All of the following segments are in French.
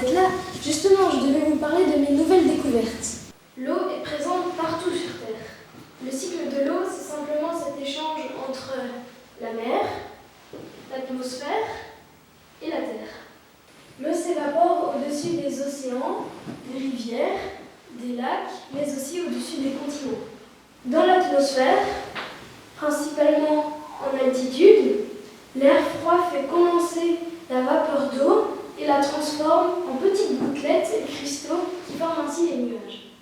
d'être là. Justement, je devais vous parler de mes nouvelles découvertes. L'eau est présente partout sur Terre. Le cycle de l'eau, c'est simplement cet échange entre la mer, l'atmosphère et la Terre. L'eau s'évapore au-dessus des océans, des rivières, des lacs, mais aussi au-dessus des continents. Dans l'atmosphère, principalement en altitude, l'air froid fait condenser la vapeur d'eau et la transforme en petites gouttelettes et cristaux qui forment ainsi les nuages.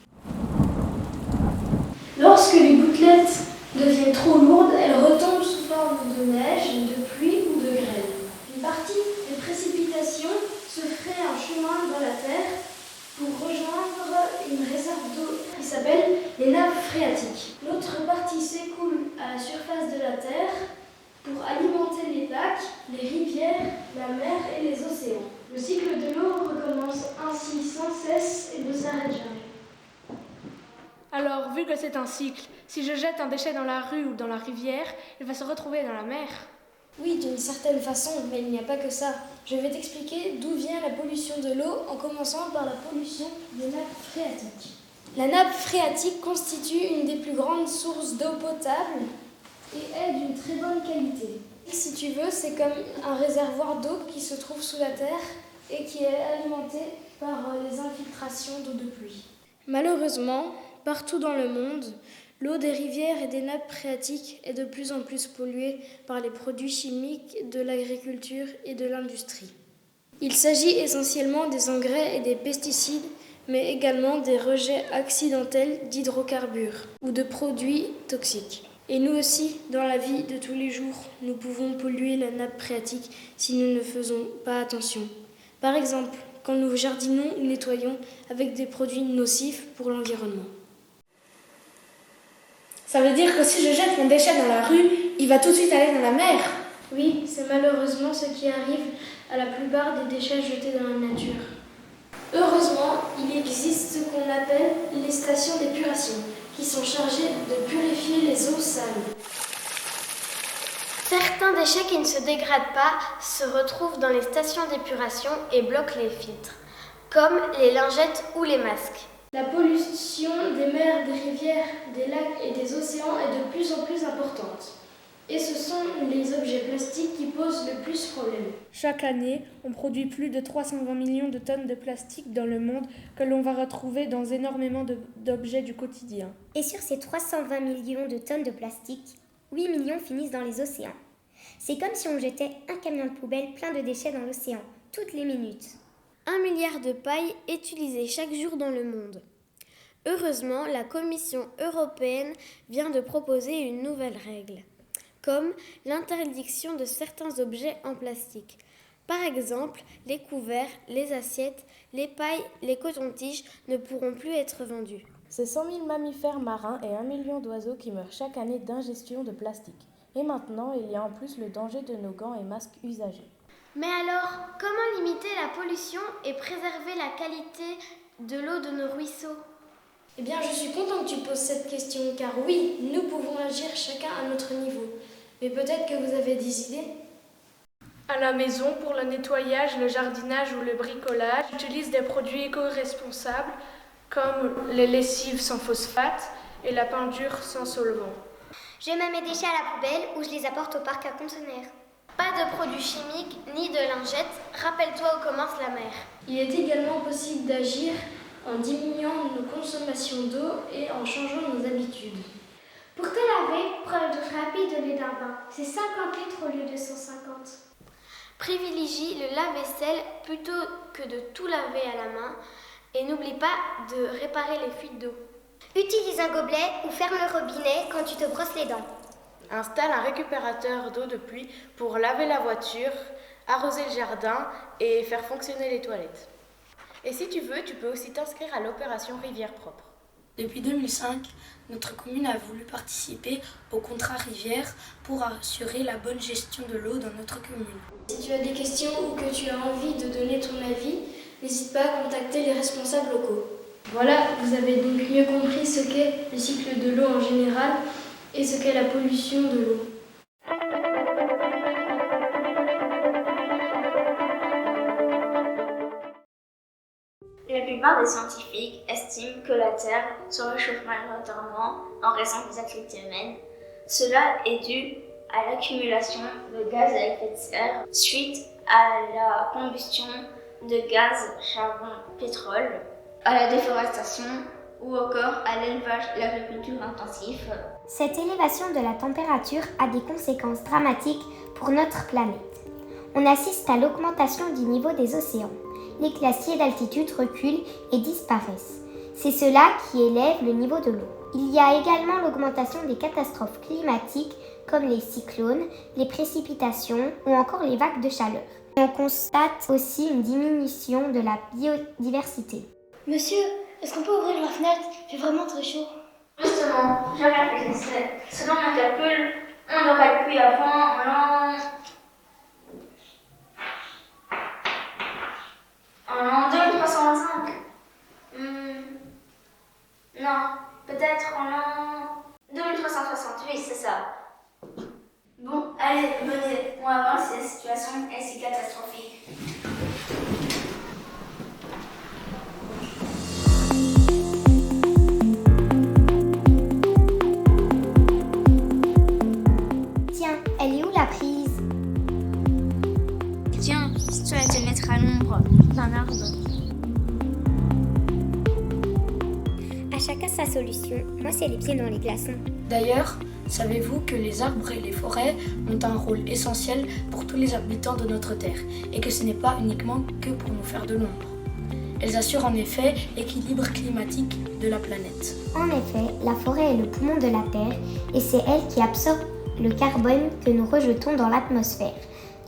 Lorsque les gouttelettes deviennent trop lourdes, elles retombent sous forme de neige, de pluie ou de grêle. Une partie des précipitations se ferait un chemin dans la terre pour rejoindre une réserve d'eau qui s'appelle les nappes phréatiques. L'autre partie s'écoule à la surface de la terre pour alimenter les lacs, les rivières, la mer et les océans. Le cycle de l'eau recommence ainsi sans cesse et ne s'arrête jamais. Alors, vu que c'est un cycle, si je jette un déchet dans la rue ou dans la rivière, il va se retrouver dans la mer. Oui, d'une certaine façon, mais il n'y a pas que ça. Je vais t'expliquer d'où vient la pollution de l'eau en commençant par la pollution des nappes phréatiques. La nappe phréatique constitue une des plus grandes sources d'eau potable et est d'une très bonne qualité. Si tu veux, c'est comme un réservoir d'eau qui se trouve sous la terre et qui est alimenté par les infiltrations d'eau de pluie. Malheureusement, partout dans le monde, l'eau des rivières et des nappes phréatiques est de plus en plus polluée par les produits chimiques de l'agriculture et de l'industrie. Il s'agit essentiellement des engrais et des pesticides, mais également des rejets accidentels d'hydrocarbures ou de produits toxiques. Et nous aussi, dans la vie de tous les jours, nous pouvons polluer la nappe phréatique si nous ne faisons pas attention. Par exemple, quand nous jardinons ou nettoyons avec des produits nocifs pour l'environnement. Ça veut dire que si je jette mon déchet dans la rue, il va tout de suite aller dans la mer. Oui, c'est malheureusement ce qui arrive à la plupart des déchets jetés dans la nature. Heureusement, il existe ce qu'on appelle les stations d'épuration, qui sont chargées de purifier les eaux sales. Certains déchets qui ne se dégradent pas se retrouvent dans les stations d'épuration et bloquent les filtres, comme les lingettes ou les masques. La pollution des mers, des rivières, des lacs et des océans est de plus en plus importante. Et ce sont les objets plastiques qui posent le plus problème. Chaque année, on produit plus de 320 millions de tonnes de plastique dans le monde que l'on va retrouver dans énormément d'objets du quotidien. Et sur ces 320 millions de tonnes de plastique, 8 millions finissent dans les océans. C'est comme si on jetait un camion de poubelle plein de déchets dans l'océan, toutes les minutes. 1 milliard de pailles utilisées chaque jour dans le monde. Heureusement, la Commission européenne vient de proposer une nouvelle règle, comme l'interdiction de certains objets en plastique. Par exemple, les couverts, les assiettes, les pailles, les cotons-tiges ne pourront plus être vendus. C'est 100 000 mammifères marins et 1 million d'oiseaux qui meurent chaque année d'ingestion de plastique. Et maintenant, il y a en plus le danger de nos gants et masques usagés. Mais alors, comment limiter la pollution et préserver la qualité de l'eau de nos ruisseaux ? Eh bien, je suis contente que tu poses cette question, car oui, nous pouvons agir chacun à notre niveau. Mais peut-être que vous avez des idées ? À la maison, pour le nettoyage, le jardinage ou le bricolage, j'utilise des produits éco-responsables comme les lessives sans phosphate et la peinture sans solvant. Je mets mes déchets à la poubelle ou je les apporte au parc à conteneurs. Pas de produits chimiques ni de lingettes, rappelle-toi où commence la mer. Il est également possible d'agir en diminuant nos consommations d'eau et en changeant nos habitudes. Pour te laver, prends la douche rapide au lieu d'un bain. C'est 50 litres au lieu de 150. Privilégie le lave-vaisselle plutôt que de tout laver à la main et n'oublie pas de réparer les fuites d'eau. Utilise un gobelet ou ferme le robinet quand tu te brosses les dents. Installe un récupérateur d'eau de pluie pour laver la voiture, arroser le jardin et faire fonctionner les toilettes. Et si tu veux, tu peux aussi t'inscrire à l'opération Rivière Propre. Depuis 2005, notre commune a voulu participer au contrat rivière pour assurer la bonne gestion de l'eau dans notre commune. Si tu as des questions ou que tu as envie de donner ton avis, n'hésite pas à contacter les responsables locaux. Voilà, vous avez donc mieux compris ce qu'est le cycle de l'eau en général et ce qu'est la pollution de l'eau. plupart des scientifiques estiment que la Terre se réchauffe majoritairement en raison des activités humaines. Cela est dû à l'accumulation de gaz à effet de serre suite à la combustion de gaz, charbon, pétrole, à la déforestation ou encore à l'élevage et l'agriculture intensif. Cette élévation de la température a des conséquences dramatiques pour notre planète. On assiste à l'augmentation du niveau des océans. Les glaciers d'altitude reculent et disparaissent. C'est cela qui élève le niveau de l'eau. Il y a également l'augmentation des catastrophes climatiques comme les cyclones, les précipitations ou encore les vagues de chaleur. On constate aussi une diminution de la biodiversité. Monsieur, est-ce qu'on peut ouvrir la fenêtre? Il fait vraiment très chaud. Justement, je réfléchissais. Selon mes calculs, on aurait pu avoir en l'an 2325. Non, peut-être en l'an 2368, c'est ça. Bon, allez, venez, on va voir si la situation est si catastrophique. Tiens, elle est où la prise? Tiens, si tu vas te mettre à l'ombre d'un arbre. À chacun sa solution. Moi, c'est les pieds dans les glaçons. D'ailleurs, savez-vous que les arbres et les forêts ont un rôle essentiel pour tous les habitants de notre Terre et que ce n'est pas uniquement que pour nous faire de l'ombre. Elles assurent en effet l'équilibre climatique de la planète. En effet, la forêt est le poumon de la Terre et c'est elle qui absorbe le carbone que nous rejetons dans l'atmosphère.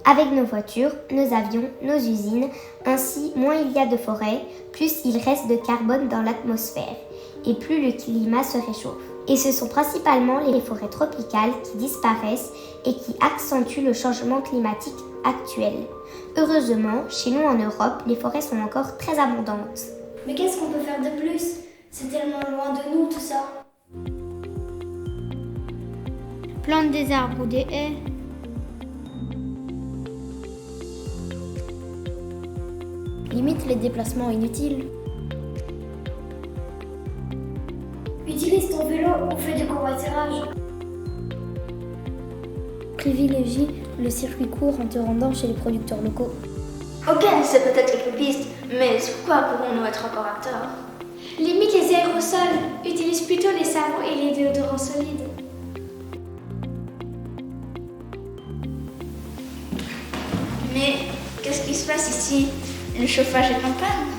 Avec nos voitures, nos avions, nos usines, ainsi moins il y a de forêts, plus il reste de carbone dans l'atmosphère et plus le climat se réchauffe. Et ce sont principalement les forêts tropicales qui disparaissent et qui accentuent le changement climatique actuel. Heureusement, chez nous en Europe, les forêts sont encore très abondantes. Mais qu'est-ce qu'on peut faire de plus? C'est tellement loin de nous tout ça. Plante des arbres ou des haies. Limite les déplacements inutiles. Utilise ton vélo ou fais du covoiturage. Privilégie le circuit court en te rendant chez les producteurs locaux. Ok, c'est peut-être les pistes, mais sur quoi pourrons-nous être encore acteurs? Limite les aérosols. Utilise plutôt les savons et les déodorants solides. Mais qu'est-ce qui se passe ici? Le chauffage est en panne.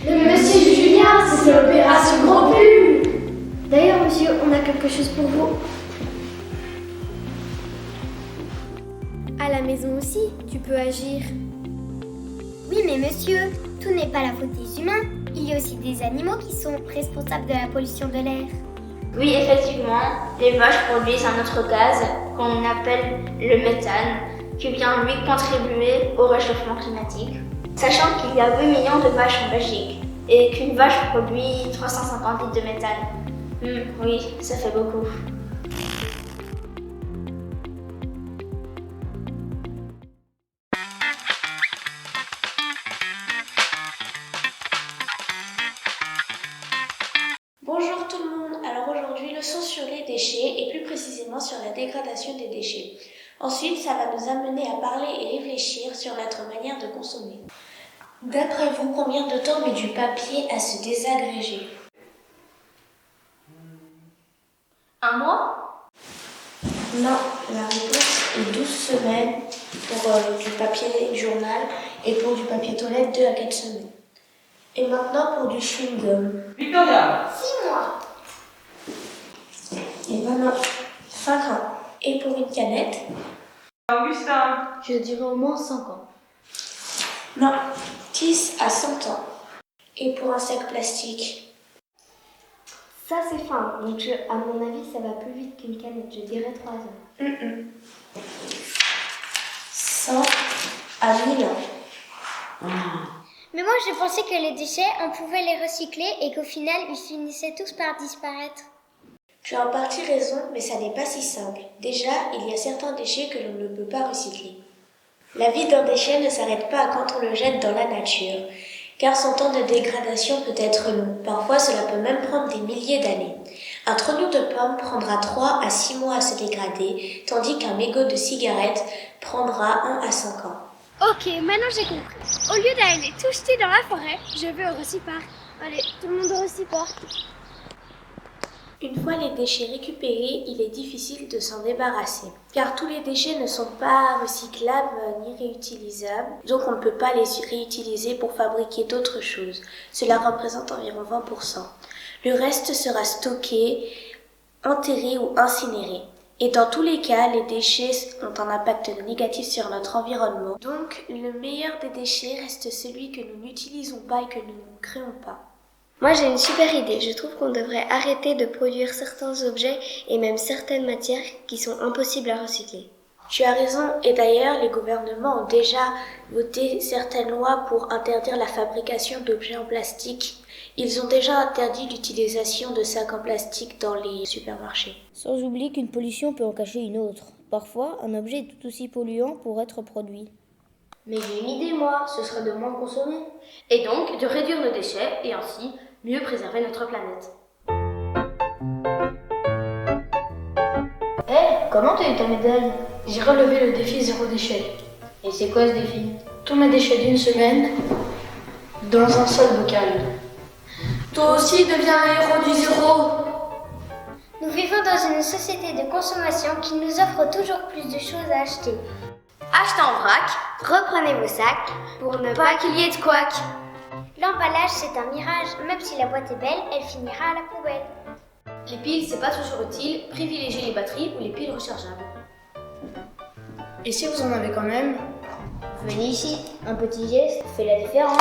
Mais monsieur Julien, c'est l'opération Grand Pull. D'ailleurs, monsieur, on a quelque chose pour vous. À la maison aussi, tu peux agir. Oui, mais monsieur, tout n'est pas la faute des humains. Il y a aussi des animaux qui sont responsables de la pollution de l'air. Oui, effectivement, les vaches produisent un autre gaz qu'on appelle le méthane, qui vient lui contribuer au réchauffement climatique. Sachant qu'il y a 8 millions de vaches en Belgique et qu'une vache produit 350 litres de méthane. Oui, ça fait beaucoup. Bonjour tout le monde, alors aujourd'hui leçon sur les déchets et plus précisément sur la dégradation des déchets. Ensuite, ça va nous amener à parler et réfléchir sur notre manière de consommer. D'après vous, combien de temps met du papier à se désagréger? Un mois? Non, la réponse est 12 semaines pour du papier journal et pour du papier toilette 2 à 4 semaines. Et maintenant pour du chewing-gum. Victoria! 6 mois. Et maintenant 5 ans. Et pour une canette? Augustin! Je dirais au moins 5 ans. Non, 10 à 100 ans. Et pour un sac plastique? Ça c'est fin, donc à mon avis ça va plus vite qu'une canette, je dirais 3 ans. 100 à 1000 ans. Mais moi, j'ai pensé que les déchets, on pouvait les recycler et qu'au final, ils finissaient tous par disparaître. Tu as en partie raison, mais ça n'est pas si simple. Déjà, il y a certains déchets que l'on ne peut pas recycler. La vie d'un déchet ne s'arrête pas quand on le jette dans la nature. car son temps de dégradation peut être long. Parfois, cela peut même prendre des milliers d'années. Un trognon de pomme prendra 3 à 6 mois à se dégrader, tandis qu'un mégot de cigarette prendra 1 à 5 ans. Ok, maintenant j'ai compris. Au lieu d'aller tout jeter dans la forêt, je vais au recyparc. Allez, tout le monde au recyparc. Une fois les déchets récupérés, il est difficile de s'en débarrasser, car tous les déchets ne sont pas recyclables ni réutilisables, donc on ne peut pas les réutiliser pour fabriquer d'autres choses. Cela représente environ 20%. Le reste sera stocké, enterré ou incinéré. Et dans tous les cas, les déchets ont un impact négatif sur notre environnement. Donc, le meilleur des déchets reste celui que nous n'utilisons pas et que nous ne créons pas. Moi j'ai une super idée, je trouve qu'on devrait arrêter de produire certains objets et même certaines matières qui sont impossibles à recycler. Tu as raison, et d'ailleurs les gouvernements ont déjà voté certaines lois pour interdire la fabrication d'objets en plastique. Ils ont déjà interdit l'utilisation de sacs en plastique dans les supermarchés. Sans oublier qu'une pollution peut en cacher une autre. Parfois, un objet est tout aussi polluant pour être produit. Mais j'ai une idée moi, ce serait de moins consommer. Et donc de réduire nos déchets et ainsi mieux préserver notre planète. Comment t'as eu ta médaille? J'ai relevé le défi 0 déchet. Et c'est quoi ce défi? Tous mes déchets d'une semaine dans un seul bocal. Toi aussi deviens un héros du zéro. Nous vivons dans une société de consommation qui nous offre toujours plus de choses à acheter. Achetez en vrac, Reprenez vos sacs pour ne pas qu'il y ait de couac. L'emballage, c'est un mirage. Même si la boîte est belle, elle finira à la poubelle. Les piles, c'est pas toujours utile, privilégiez les batteries ou les piles rechargeables. Et si vous en avez quand même, venez ici, un petit geste fait la différence.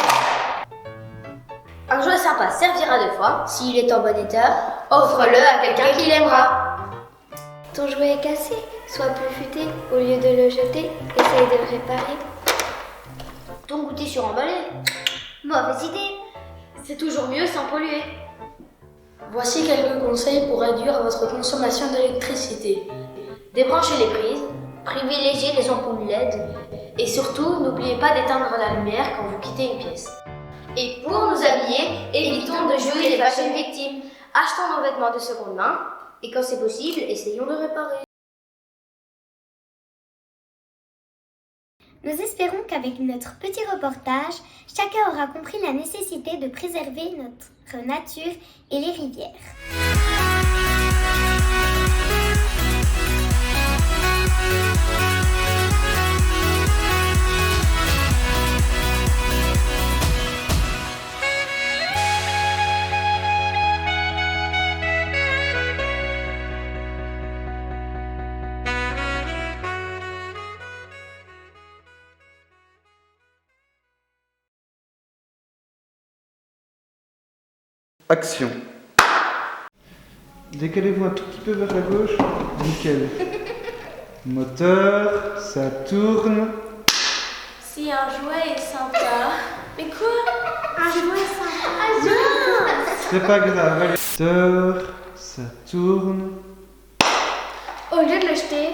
Un jouet sympa servira 2 fois, s'il est en bon état, offre-le à quelqu'un qui l'aimera. Ton jouet est cassé, sois plus futé. Au lieu de le jeter, essaye de le réparer. Ton goûter suremballé, Mauvaise idée. c'est toujours mieux sans polluer. voici quelques conseils pour réduire votre consommation d'électricité. Débranchez les prises, privilégiez les ampoules LED et surtout n'oubliez pas d'éteindre la lumière quand vous quittez une pièce. Et pour nous habiller, évitons de jouer les fashion victimes. Achetons nos vêtements de seconde main et quand c'est possible, essayons de réparer. Nous espérons qu'avec notre petit reportage, chacun aura compris la nécessité de préserver notre nature et les rivières. Action. Décalez-vous un tout petit peu vers la gauche. Nickel. Moteur, ça tourne. Si un jouet est sympa... Mais quoi? Un jouet sympa? Ah non! C'est pas grave. Allez. Moteur, ça tourne. Au lieu de le jeter,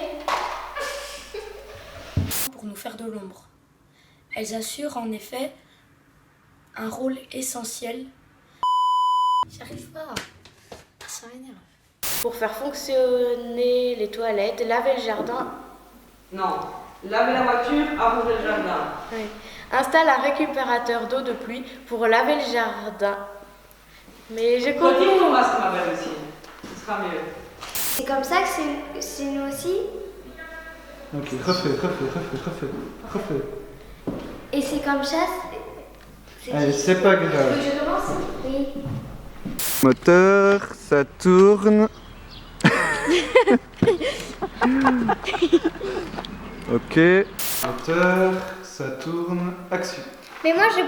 Pour nous faire de l'ombre. Elles assurent en effet un rôle essentiel. J'arrive pas. Ça m'énerve. Pour faire fonctionner les toilettes, laver le jardin. Non, laver la voiture, arroser le jardin. Oui. Installe un récupérateur d'eau de pluie pour laver le jardin. Mais je comprends. Retire ton masque, ma belle aussi. Ce sera mieux. c'est comme ça que c'est nous aussi. Ok, refais. Et c'est comme ça. Allez, c'est pas grave. Je commence? Oui. Moteur, ça tourne. Ok. Moteur, ça tourne. Action. Mais moi je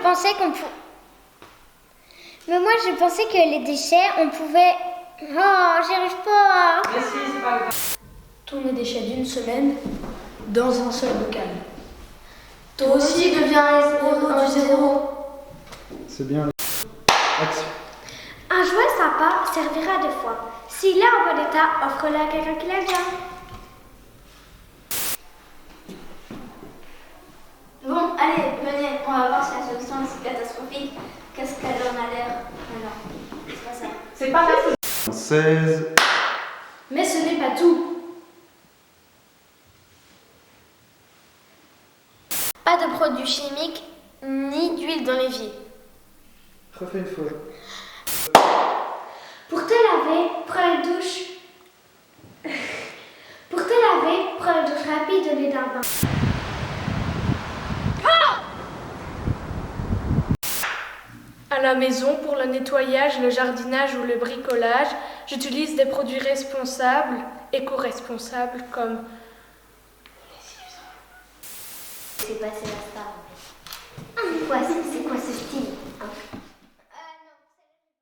pensais que les déchets, on pouvait... Oh, j'y arrive pas. Mais si, c'est pas grave. Tous mes déchets d'une semaine dans un seul bocal. Toi aussi deviens un héros du zéro. C'est bien. Action. Un jouet sympa servira 2 fois. S'il est en bon état, offre-le à quelqu'un qui l'aime bien. Bon, allez, venez, on va voir si la solution est si catastrophique. catastrophique. Qu'est-ce qu'elle en a l'air? Alors, c'est pas ça. C'est pas la 16. Mais ce n'est pas tout. Pas de produits chimiques ni d'huile dans l'évier. Refais une fois. Pour te laver, prends une douche. Pour te laver, prends une douche rapide au lieu d'un bain. À la maison, pour le nettoyage, le jardinage ou le bricolage, j'utilise des produits responsables, éco-responsables comme... C'est passé la star. C'est quoi? C'est